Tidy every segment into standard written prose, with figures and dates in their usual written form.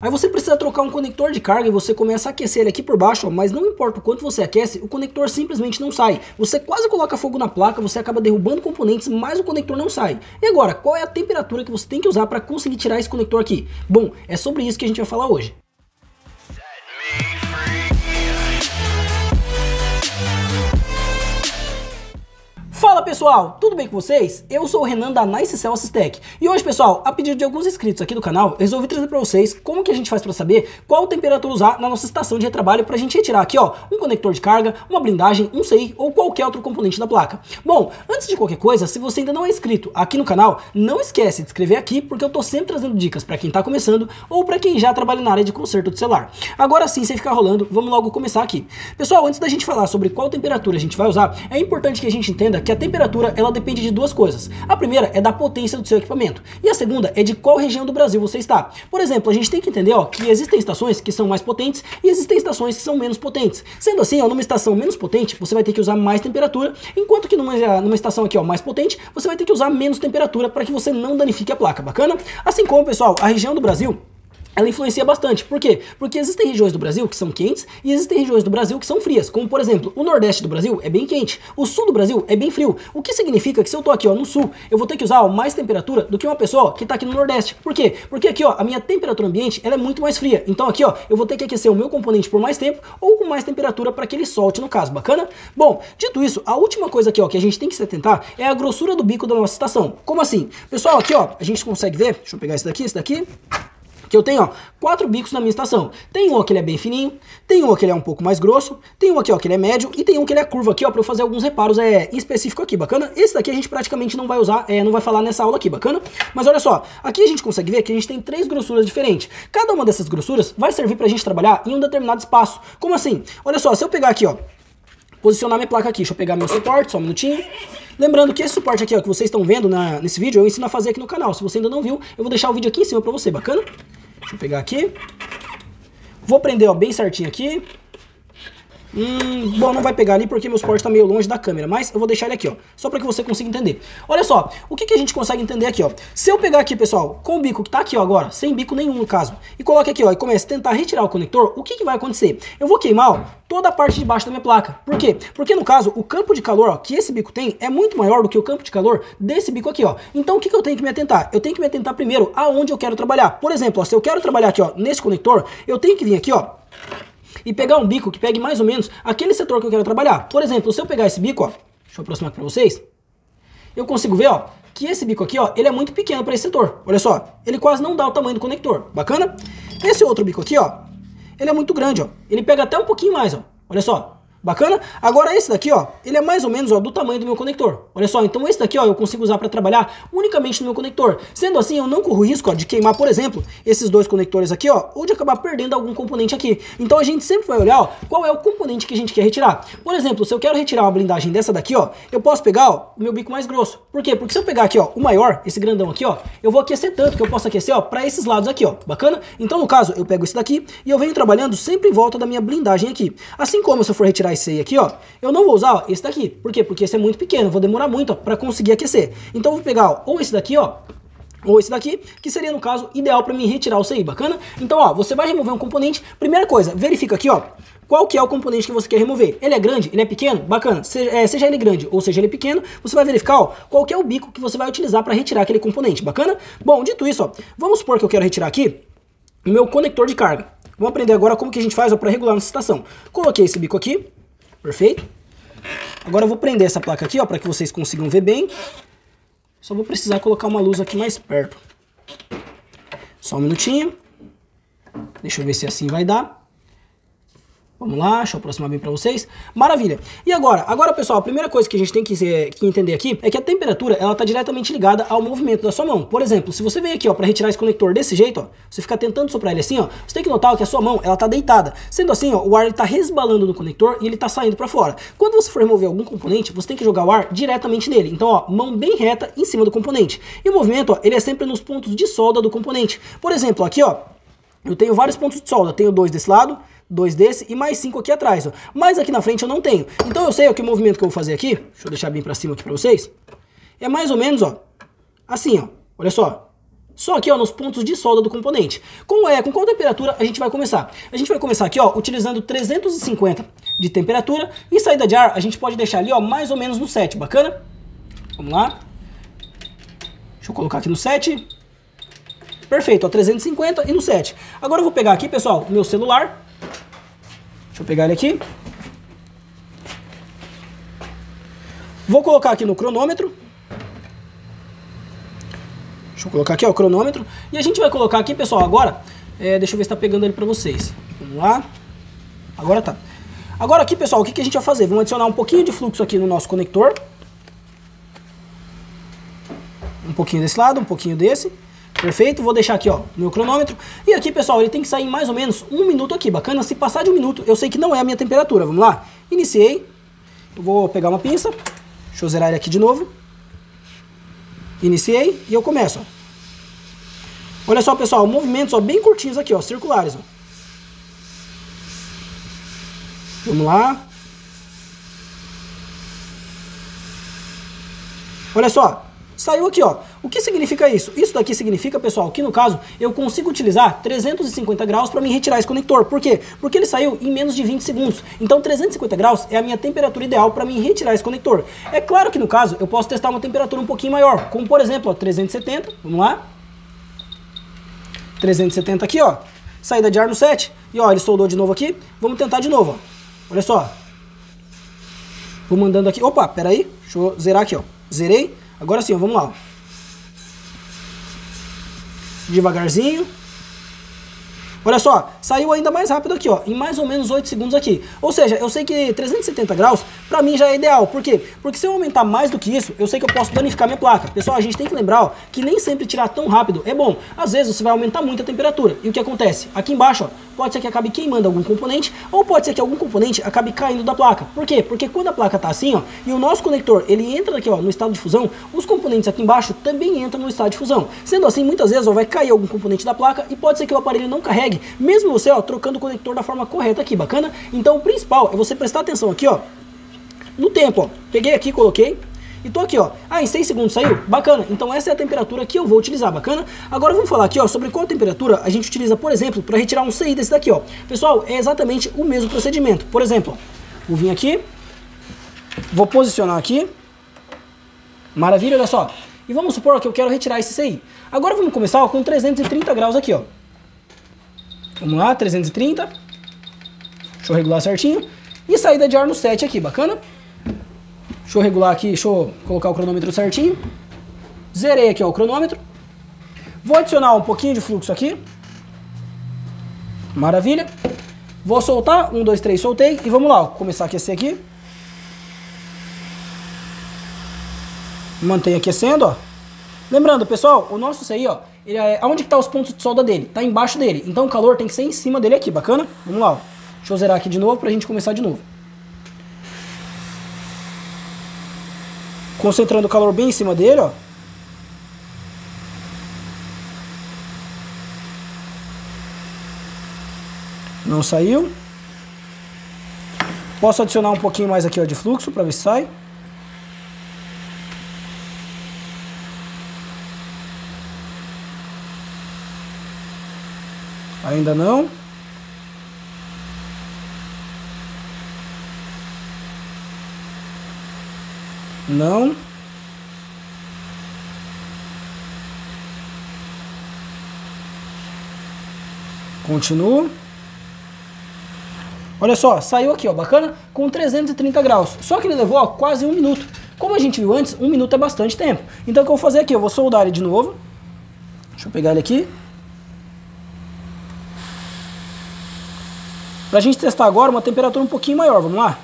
Aí você precisa trocar um conector de carga e você começa a aquecer ele aqui por baixo, ó, mas não importa o quanto você aquece, o conector simplesmente não sai. Você quase coloca fogo na placa, você acaba derrubando componentes, mas o conector não sai. E agora, qual é a temperatura que você tem que usar para conseguir tirar esse conector aqui? Bom, é sobre isso que a gente vai falar hoje. Fala pessoal, tudo bem com vocês? Eu sou o Renan da NiceCell Assistec e hoje pessoal, a pedido de alguns inscritos aqui do canal, eu resolvi trazer para vocês como que a gente faz para saber qual temperatura usar na nossa estação de retrabalho para a gente retirar aqui ó, um conector de carga, uma blindagem, um CI ou qualquer outro componente da placa. Bom, antes de qualquer coisa, se você ainda não é inscrito aqui no canal, não esquece de inscrever aqui porque eu tô sempre trazendo dicas para quem tá começando ou para quem já trabalha na área de conserto de celular. Agora sim, sem ficar rolando, vamos logo começar aqui. Pessoal, antes da gente falar sobre qual temperatura a gente vai usar, é importante que a gente entenda que a temperatura ela depende de duas coisas. A primeira é da potência do seu equipamento e a segunda é de qual região do Brasil você está. Por exemplo, a gente tem que entender ó, que existem estações que são mais potentes e existem estações que são menos potentes. Sendo assim, ó, numa estação menos potente, você vai ter que usar mais temperatura, enquanto que numa estação aqui ó, mais potente, você vai ter que usar menos temperatura para que você não danifique a placa, bacana? Assim como, pessoal, a região do Brasil ela influencia bastante. Por quê? Porque existem regiões do Brasil que são quentes e existem regiões do Brasil que são frias. Como, por exemplo, o Nordeste do Brasil é bem quente, o Sul do Brasil é bem frio. O que significa que se eu tô aqui ó, no Sul, eu vou ter que usar ó, mais temperatura do que uma pessoa que tá aqui no Nordeste. Por quê? Porque aqui ó, a minha temperatura ambiente ela é muito mais fria. Então aqui ó, eu vou ter que aquecer o meu componente por mais tempo ou com mais temperatura para que ele solte no caso. Bacana? Bom, dito isso, a última coisa aqui ó, que a gente tem que se atentar é a grossura do bico da nossa estação. Como assim? Pessoal, aqui ó, a gente consegue ver, deixa eu pegar esse daqui, que eu tenho, ó, 4 bicos na minha estação. Tem um ó, que ele é bem fininho, tem um ó, que ele é um pouco mais grosso, tem um aqui ó, que ele é médio e tem um que ele é curva aqui ó, para eu fazer alguns reparos específicos aqui, bacana? Esse daqui a gente praticamente não vai usar, não vai falar nessa aula aqui, bacana? Mas olha só, aqui a gente consegue ver que a gente tem 3 grossuras diferentes. Cada uma dessas grossuras vai servir pra gente trabalhar em um determinado espaço. Como assim? Olha só, se eu pegar aqui ó, posicionar minha placa aqui, deixa eu pegar meu suporte, só um minutinho. Lembrando que esse suporte aqui ó, que vocês estão vendo nesse vídeo, eu ensino a fazer aqui no canal. Se você ainda não viu, eu vou deixar o vídeo aqui em cima pra você, bacana? Deixa eu pegar aqui. Vou prender ó, bem certinho aqui. Bom, não vai pegar ali porque meu suporte tá meio longe da câmera, mas eu vou deixar ele aqui, ó, só para que você consiga entender. Olha só, o que a gente consegue entender aqui, ó. Se eu pegar aqui, pessoal, com o bico que tá aqui, ó, agora, sem bico nenhum no caso, e coloque aqui, ó, e comece a tentar retirar o conector, o que vai acontecer? Eu vou queimar, ó, toda a parte de baixo da minha placa. Por quê? Porque no caso, o campo de calor, ó, que esse bico tem é muito maior do que o campo de calor desse bico aqui, ó. Então o que eu tenho que me atentar? Eu tenho que me atentar primeiro aonde eu quero trabalhar. Por exemplo, ó, se eu quero trabalhar aqui, ó, nesse conector, eu tenho que vir aqui, ó, e pegar um bico que pegue mais ou menos aquele setor que eu quero trabalhar. Por exemplo, se eu pegar esse bico, ó, deixa eu aproximar aqui pra vocês, eu consigo ver, ó, que esse bico aqui, ó, ele é muito pequeno para esse setor. Olha só, ele quase não dá o tamanho do conector. Bacana? Esse outro bico aqui, ó, ele é muito grande, ó. Ele pega até um pouquinho mais, ó. Olha só. Bacana? Agora esse daqui, ó, ele é mais ou menos, ó, do tamanho do meu conector. Olha só, então esse daqui, ó, eu consigo usar para trabalhar unicamente no meu conector. Sendo assim, eu não corro risco, ó, de queimar, por exemplo, esses dois conectores aqui, ó, ou de acabar perdendo algum componente aqui. Então a gente sempre vai olhar, ó, qual é o componente que a gente quer retirar. Por exemplo, se eu quero retirar uma blindagem dessa daqui, ó, eu posso pegar, ó, o meu bico mais grosso. Por quê? Porque se eu pegar aqui, ó, o maior, esse grandão aqui, ó, eu vou aquecer tanto que eu posso aquecer, ó, para esses lados aqui, ó. Bacana? Então no caso, eu pego esse daqui e eu venho trabalhando sempre em volta da minha blindagem aqui. Assim como se eu for retirar esse aí aqui, ó, eu não vou usar ó, esse daqui. Por quê? Porque esse é muito pequeno, vou demorar muito para conseguir aquecer. Então eu vou pegar ó, ou esse daqui, ó, ou esse daqui, que seria no caso ideal para mim retirar o CI, bacana? Então ó, você vai remover um componente, primeira coisa, verifica aqui ó, qual que é o componente que você quer remover. Ele é grande? Ele é pequeno? Bacana. Seja ele grande ou seja ele pequeno, você vai verificar ó, qual que é o bico que você vai utilizar para retirar aquele componente, bacana? Bom, dito isso, ó, vamos supor que eu quero retirar aqui o meu conector de carga. Vamos aprender agora como que a gente faz para regular nossa estação. Coloquei esse bico aqui. Perfeito? Agora eu vou prender essa placa aqui, ó, para que vocês consigam ver bem. Só vou precisar colocar uma luz aqui mais perto. Só um minutinho. Deixa eu ver se assim vai dar. Vamos lá, deixa eu aproximar bem para vocês. Maravilha. E agora? Agora, pessoal, a primeira coisa que a gente tem que entender aqui é que a temperatura, ela está diretamente ligada ao movimento da sua mão. Por exemplo, se você vem aqui, ó, para retirar esse conector desse jeito, ó, você fica tentando soprar ele assim, ó, você tem que notar ó, que a sua mão, ela tá deitada. Sendo assim, ó, o ar está resbalando no conector e ele está saindo para fora. Quando você for remover algum componente, você tem que jogar o ar diretamente nele. Então, ó, mão bem reta em cima do componente. E o movimento, ó, ele é sempre nos pontos de solda do componente. Por exemplo, aqui, ó, eu tenho vários pontos de solda. Tenho 2 desse lado, 2 desse e mais 5 aqui atrás, ó. Mas aqui na frente eu não tenho. Então eu sei ó, que o movimento que eu vou fazer aqui, deixa eu deixar bem pra cima aqui pra vocês, é mais ou menos, ó, assim, ó, olha só. Só aqui, ó, nos pontos de solda do componente. Com qual temperatura a gente vai começar? A gente vai começar aqui, ó, utilizando 350 de temperatura e saída de ar a gente pode deixar ali, ó, mais ou menos no 7, bacana? Vamos lá. Deixa eu colocar aqui no 7. Perfeito, ó, 350 e no 7. Agora eu vou pegar aqui, pessoal, o meu celular. Deixa eu pegar ele aqui. Vou colocar aqui no cronômetro. Deixa eu colocar aqui, ó, o cronômetro. E a gente vai colocar aqui, pessoal, agora... deixa eu ver se tá pegando ele pra vocês. Vamos lá. Agora tá. Agora aqui, pessoal, o que a gente vai fazer? Vamos adicionar um pouquinho de fluxo aqui no nosso conector. Um pouquinho desse lado, um pouquinho desse. Perfeito, vou deixar aqui, ó, meu cronômetro. E aqui, pessoal, ele tem que sair em mais ou menos 1 minuto aqui, bacana? Se passar de 1 minuto, eu sei que não é a minha temperatura. Vamos lá? Iniciei. Eu vou pegar uma pinça. Deixa eu zerar ele aqui de novo. Iniciei e eu começo, ó. Olha só, pessoal, movimentos, ó, bem curtinhos aqui, ó, circulares, ó. Vamos lá. Olha só. Saiu aqui, ó. O que significa isso? Isso daqui significa, pessoal, que no caso eu consigo utilizar 350 graus para me retirar esse conector. Por quê? Porque ele saiu em menos de 20 segundos. Então 350 graus é a minha temperatura ideal para me retirar esse conector. É claro que no caso eu posso testar uma temperatura um pouquinho maior, como por exemplo, ó, 370. Vamos lá. 370 aqui, ó. Saída de ar no 7. E ó, ele soldou de novo aqui. Vamos tentar de novo, ó. Olha só. Vou mandando aqui. Opa, pera aí. Deixa eu zerar aqui, ó. Zerei. Agora sim, ó, vamos lá. Ó. Devagarzinho. Olha só, saiu ainda mais rápido aqui, ó, em mais ou menos 8 segundos aqui. Ou seja, eu sei que 370 graus pra mim já é ideal. Por quê? Porque se eu aumentar mais do que isso, eu sei que eu posso danificar minha placa. Pessoal, a gente tem que lembrar, ó, que nem sempre tirar tão rápido é bom. Às vezes você vai aumentar muito a temperatura. E o que acontece? Aqui embaixo, ó, pode ser que acabe queimando algum componente, ou pode ser que algum componente acabe caindo da placa. Por quê? Porque quando a placa tá assim, ó, e o nosso conector, ele entra aqui, ó, no estado de fusão, os componentes aqui embaixo também entram no estado de fusão. Sendo assim, muitas vezes, ó, vai cair algum componente da placa e pode ser que o aparelho não carregue, mesmo você, ó, trocando o conector da forma correta aqui, bacana? Então o principal é você prestar atenção aqui, ó, no tempo, ó. Peguei aqui, coloquei e tô aqui, ó. Ah, em 6 segundos saiu? Bacana. Então essa é a temperatura que eu vou utilizar, bacana? Agora vamos falar aqui, ó, sobre qual temperatura a gente utiliza, por exemplo, para retirar um CI desse daqui, ó. Pessoal, é exatamente o mesmo procedimento. Por exemplo, ó, vou vir aqui, vou posicionar aqui. Maravilha, olha só. E vamos supor que eu quero retirar esse CI. Agora vamos começar, ó, com 330 graus aqui, ó. Vamos lá, 330. Deixa eu regular certinho. E saída de ar no 7 aqui, bacana? Deixa eu regular aqui, deixa eu colocar o cronômetro certinho. Zerei aqui, ó, o cronômetro. Vou adicionar um pouquinho de fluxo aqui. Maravilha. Vou soltar, 1, 2, 3, soltei. E vamos lá, ó, começar a aquecer aqui. Mantém aquecendo, ó. Lembrando, pessoal, o nosso CI, ó, ele é, onde que tá os pontos de solda dele? Tá embaixo dele. Então o calor tem que ser em cima dele aqui, bacana? Vamos lá, ó. Deixa eu zerar aqui de novo pra gente começar de novo. Concentrando o calor bem em cima dele, ó. Não saiu. Posso adicionar um pouquinho mais aqui, ó, de fluxo pra ver se sai. Ainda não. Não. Continuo. Olha só, saiu aqui, ó, bacana? Com 330 graus. Só que ele levou, ó, quase 1 minuto. Como a gente viu antes, 1 minuto é bastante tempo. Então o que eu vou fazer aqui? Eu vou soldar ele de novo. Deixa eu pegar ele aqui. Pra gente testar agora uma temperatura um pouquinho maior, vamos lá?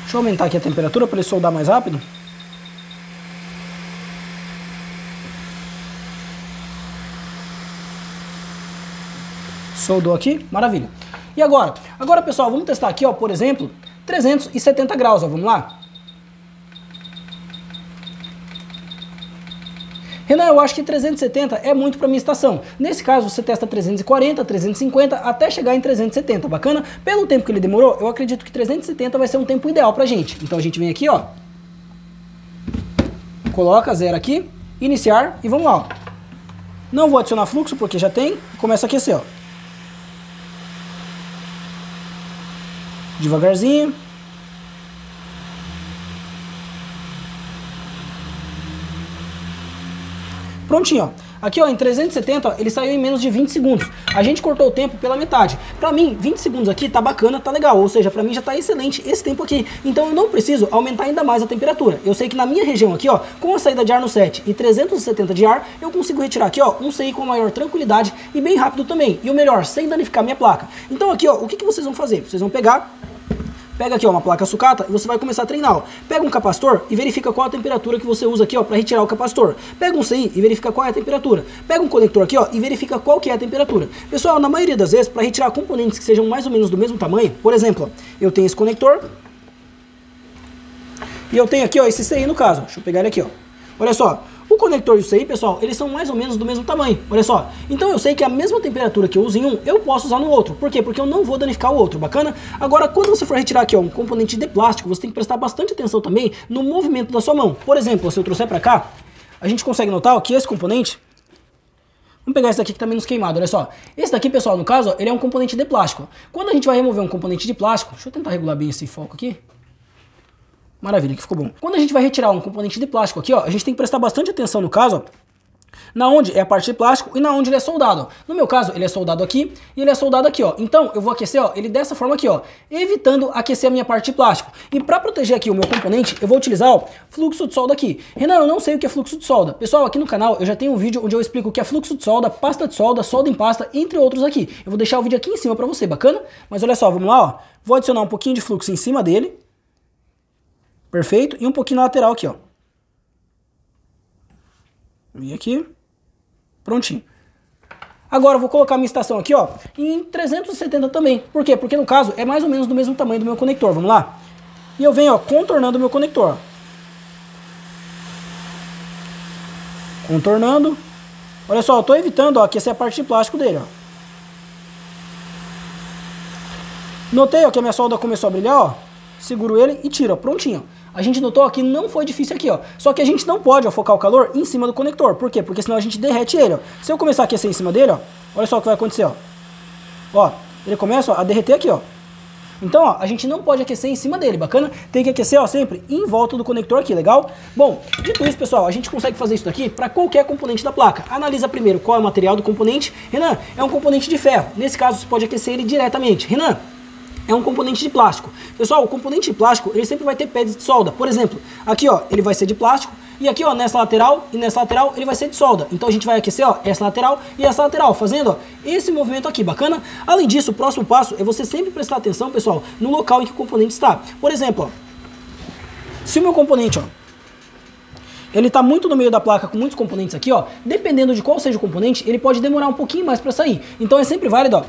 Deixa eu aumentar aqui a temperatura para ele soldar mais rápido. Soldou aqui, maravilha. E agora? Agora, pessoal, vamos testar aqui, ó, por exemplo, 370 graus, ó, vamos lá? Renan, eu acho que 370 é muito para minha estação. Nesse caso, você testa 340, 350, até chegar em 370, bacana? Pelo tempo que ele demorou, eu acredito que 370 vai ser um tempo ideal pra gente. Então a gente vem aqui, ó, coloca 0 aqui, iniciar e vamos lá, ó. Não vou adicionar fluxo porque já tem, começa a aquecer, ó. Devagarzinho. Prontinho, ó. Aqui, ó, em 370, ó, ele saiu em menos de 20 segundos. A gente cortou o tempo pela metade. Pra mim, 20 segundos aqui tá bacana, tá legal. Ou seja, pra mim já tá excelente esse tempo aqui. Então eu não preciso aumentar ainda mais a temperatura. Eu sei que na minha região aqui, ó, com a saída de ar no 7 e 370 de ar, eu consigo retirar aqui, ó, um CI com maior tranquilidade e bem rápido também. E o melhor, sem danificar minha placa. Então aqui, ó, o que vocês vão fazer? Vocês vão pegar... Pega aqui, ó, uma placa sucata e você vai começar a treinar, ó. Pega um capacitor e verifica qual a temperatura que você usa aqui, ó, para retirar o capacitor. Pega um CI e verifica qual é a temperatura. Pega um conector aqui, ó, e verifica qual que é a temperatura. Pessoal, na maioria das vezes, para retirar componentes que sejam mais ou menos do mesmo tamanho, por exemplo, ó, eu tenho esse conector e eu tenho aqui, ó, esse CI no caso. Deixa eu pegar ele aqui, ó. Olha só. O conector e o CI, pessoal, eles são mais ou menos do mesmo tamanho, olha só. Então eu sei que a mesma temperatura que eu uso em um, eu posso usar no outro. Por quê? Porque eu não vou danificar o outro, bacana? Agora, quando você for retirar aqui, ó, um componente de plástico, você tem que prestar bastante atenção também no movimento da sua mão. Por exemplo, se eu trouxer pra cá, a gente consegue notar, ó, que esse componente... Vamos pegar esse daqui que tá menos queimado, olha só. Esse daqui, pessoal, no caso, ó, ele é um componente de plástico. Quando a gente vai remover um componente de plástico... Deixa eu tentar regular bem esse foco aqui. Maravilha, que ficou bom. Quando a gente vai retirar um componente de plástico aqui, ó, a gente tem que prestar bastante atenção no caso, ó, na onde é a parte de plástico e na onde ele é soldado. No meu caso, ele é soldado aqui e ele é soldado aqui, ó. Então, eu vou aquecer, ó, ele dessa forma aqui, ó, evitando aquecer a minha parte de plástico. E para proteger aqui o meu componente, eu vou utilizar, ó, fluxo de solda aqui. Renan, eu não sei o que é fluxo de solda. Pessoal, aqui no canal eu já tenho um vídeo onde eu explico o que é fluxo de solda, pasta de solda, solda em pasta, entre outros aqui. Eu vou deixar o vídeo aqui em cima para você, bacana? Mas olha só, vamos lá, ó. Vou adicionar um pouquinho de fluxo em cima dele. Perfeito? E um pouquinho na lateral aqui, ó. E aqui. Prontinho. Agora eu vou colocar minha estação aqui, ó, em 370 também. Por quê? Porque no caso é mais ou menos do mesmo tamanho do meu conector. Vamos lá? E eu venho, ó, contornando o meu conector. Contornando. Olha só, eu tô evitando, ó, aquecer a parte de plástico dele, ó. Notei, ó, que a minha solda começou a brilhar, ó. Seguro ele e tiro, ó, prontinho. A gente notou que não foi difícil aqui, ó. Só que a gente não pode, ó, focar o calor em cima do conector. Por quê? Porque senão a gente derrete ele, ó. Se eu começar a aquecer em cima dele, ó, olha só o que vai acontecer, ó. Ó, ele começa, ó, a derreter aqui, ó. Então, ó, a gente não pode aquecer em cima dele, bacana? Tem que aquecer, ó, sempre em volta do conector aqui, legal? Bom, dito isso, pessoal, a gente consegue fazer isso daqui para qualquer componente da placa. Analisa primeiro qual é o material do componente. Renan, é um componente de ferro. Nesse caso, você pode aquecer ele diretamente. Renan, é um componente de plástico. Pessoal, o componente de plástico, ele sempre vai ter pads de solda. Por exemplo, aqui, ó, ele vai ser de plástico. E aqui, ó, nessa lateral e nessa lateral, ele vai ser de solda. Então a gente vai aquecer, ó, essa lateral e essa lateral, fazendo, ó, esse movimento aqui, bacana? Além disso, o próximo passo é você sempre prestar atenção, pessoal, no local em que o componente está. Por exemplo, ó, se o meu componente, ó, ele tá muito no meio da placa com muitos componentes aqui, ó, dependendo de qual seja o componente, ele pode demorar um pouquinho mais para sair. Então é sempre válido, ó,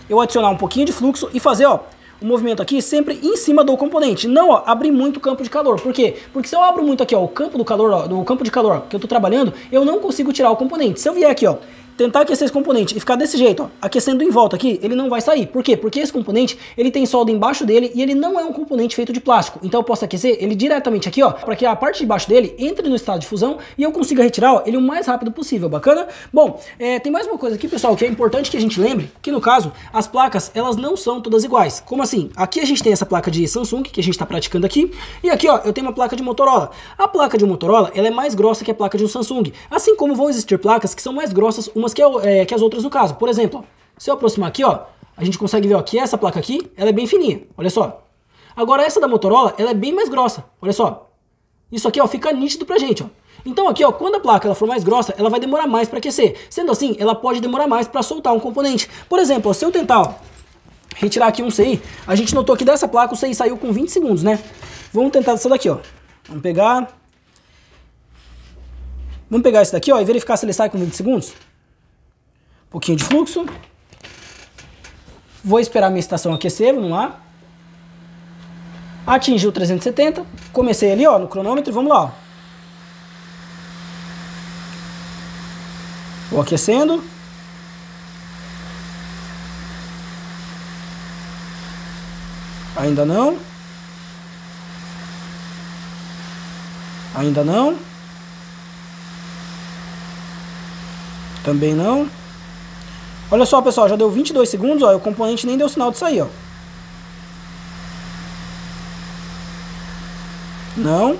eu adicionar um pouquinho de fluxo e fazer, ó, o movimento aqui sempre em cima do componente. Não, ó, abrir muito o campo de calor. Por quê? Porque se eu abro muito aqui, ó, o campo do calor, ó, do campo de calor que eu tô trabalhando, eu não consigo tirar o componente. Se eu vier aqui, ó, tentar aquecer esse componente e ficar desse jeito, ó, aquecendo em volta aqui, ele não vai sair. Por quê? Porque esse componente, ele tem solda embaixo dele e ele não é um componente feito de plástico. Então eu posso aquecer ele diretamente aqui, ó, para que a parte de baixo dele entre no estado de fusão e eu consiga retirar, ó, ele o mais rápido possível, bacana? Bom, tem mais uma coisa aqui, pessoal, que é importante que a gente lembre, que no caso, as placas, elas não são todas iguais. Como assim? Aqui a gente tem essa placa de Samsung, que a gente tá praticando aqui, e aqui, ó, eu tenho uma placa de Motorola. A placa de Motorola, ela é mais grossa que a placa de um Samsung. Assim como vão existir placas que são mais grossas umas que as outras no caso. Por exemplo, ó, se eu aproximar aqui, ó, a gente consegue ver, ó, que essa placa aqui, ela é bem fininha, olha só. Agora essa da Motorola, ela é bem mais grossa, olha só. Isso aqui, ó, fica nítido pra gente, ó. Então aqui, ó, quando a placa ela for mais grossa, ela vai demorar mais para aquecer. Sendo assim, ela pode demorar mais para soltar um componente. Por exemplo, ó, se eu tentar, ó, retirar aqui um CI, a gente notou que dessa placa o CI saiu com 20 segundos, né? Vamos tentar essa daqui, ó. Vamos pegar esse daqui, ó, e verificar se ele sai com 20 segundos. Um pouquinho de fluxo. Vou esperar minha estação aquecer, vamos lá. Atingiu 370. Comecei ali, ó, no cronômetro, vamos lá, ó. Vou aquecendo. Ainda não. Ainda não. Também não. Olha só, pessoal, já deu 22 segundos, ó, e o componente nem deu sinal de sair, ó. Não.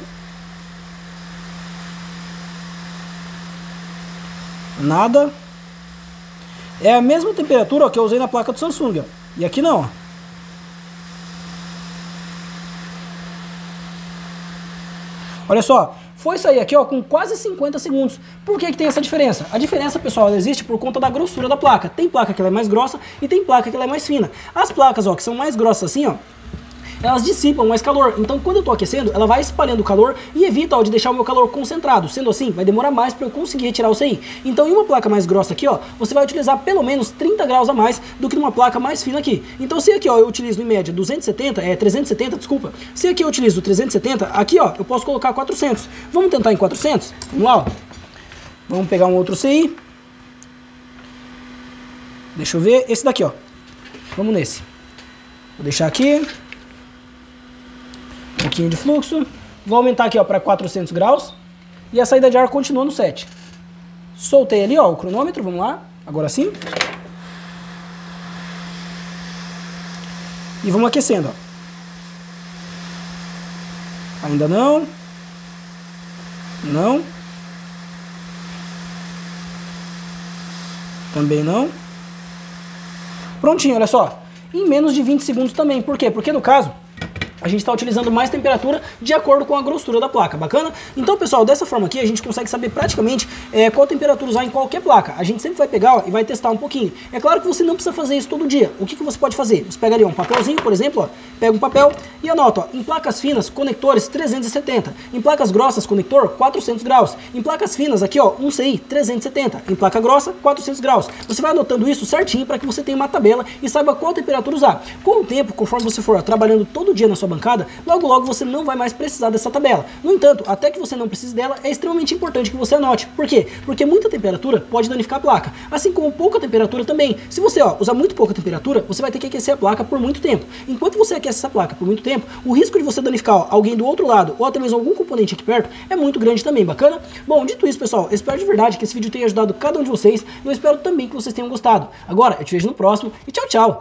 Nada. É a mesma temperatura, ó, que eu usei na placa do Samsung, ó. E aqui não, ó. Olha só, foi sair aqui, ó, com quase 50 segundos. Por que tem essa diferença? A diferença, pessoal, ela existe por conta da grossura da placa. Tem placa que ela é mais grossa e tem placa que ela é mais fina. As placas, ó, que são mais grossas assim, ó, elas dissipam mais calor. Então, quando eu tô aquecendo, ela vai espalhando o calor e evita, ó, de deixar o meu calor concentrado. Sendo assim, vai demorar mais para eu conseguir retirar o CI. Então, em uma placa mais grossa aqui, ó, você vai utilizar pelo menos 30 graus a mais do que numa placa mais fina aqui. Então, se aqui, ó, eu utilizo em média 370, desculpa. Se aqui eu utilizo 370, aqui, ó, eu posso colocar 400. Vamos tentar em 400? Vamos lá, ó. Vamos pegar um outro CI. Deixa eu ver. Esse daqui, ó. Vamos nesse. Vou deixar aqui. Um pouquinho de fluxo. Vou aumentar aqui, ó, para 400 graus. E a saída de ar continua no 7. Soltei ali, ó, o cronômetro. Vamos lá. Agora sim. E vamos aquecendo, ó. Ainda não. Não. Também não. Prontinho, olha só. Em menos de 20 segundos também. Por quê? Porque no caso, a gente está utilizando mais temperatura de acordo com a grossura da placa, bacana? Então, pessoal, dessa forma aqui a gente consegue saber praticamente qual temperatura usar em qualquer placa. A gente sempre vai pegar, ó, e vai testar um pouquinho. É claro que você não precisa fazer isso todo dia. O que você pode fazer? Você pega ali, ó, um papelzinho, por exemplo, ó, pega um papel e anota, ó, em placas finas, conectores 370. Em placas grossas, conector 400 graus. Em placas finas, aqui, ó, um CI 370. Em placa grossa, 400 graus. Você vai anotando isso certinho para que você tenha uma tabela e saiba qual temperatura usar. Com o tempo, conforme você for trabalhando todo dia na sua bancada, logo logo você não vai mais precisar dessa tabela. No entanto, até que você não precise dela, é extremamente importante que você anote. Por quê? Porque muita temperatura pode danificar a placa, assim como pouca temperatura também. Se você, ó, usar muito pouca temperatura, você vai ter que aquecer a placa por muito tempo. Enquanto você aquece essa placa por muito tempo, o risco de você danificar, ó, alguém do outro lado ou até mesmo algum componente aqui perto é muito grande também, bacana? Bom, dito isso, pessoal, eu espero de verdade que esse vídeo tenha ajudado cada um de vocês e eu espero também que vocês tenham gostado. Agora, eu te vejo no próximo e tchau, tchau!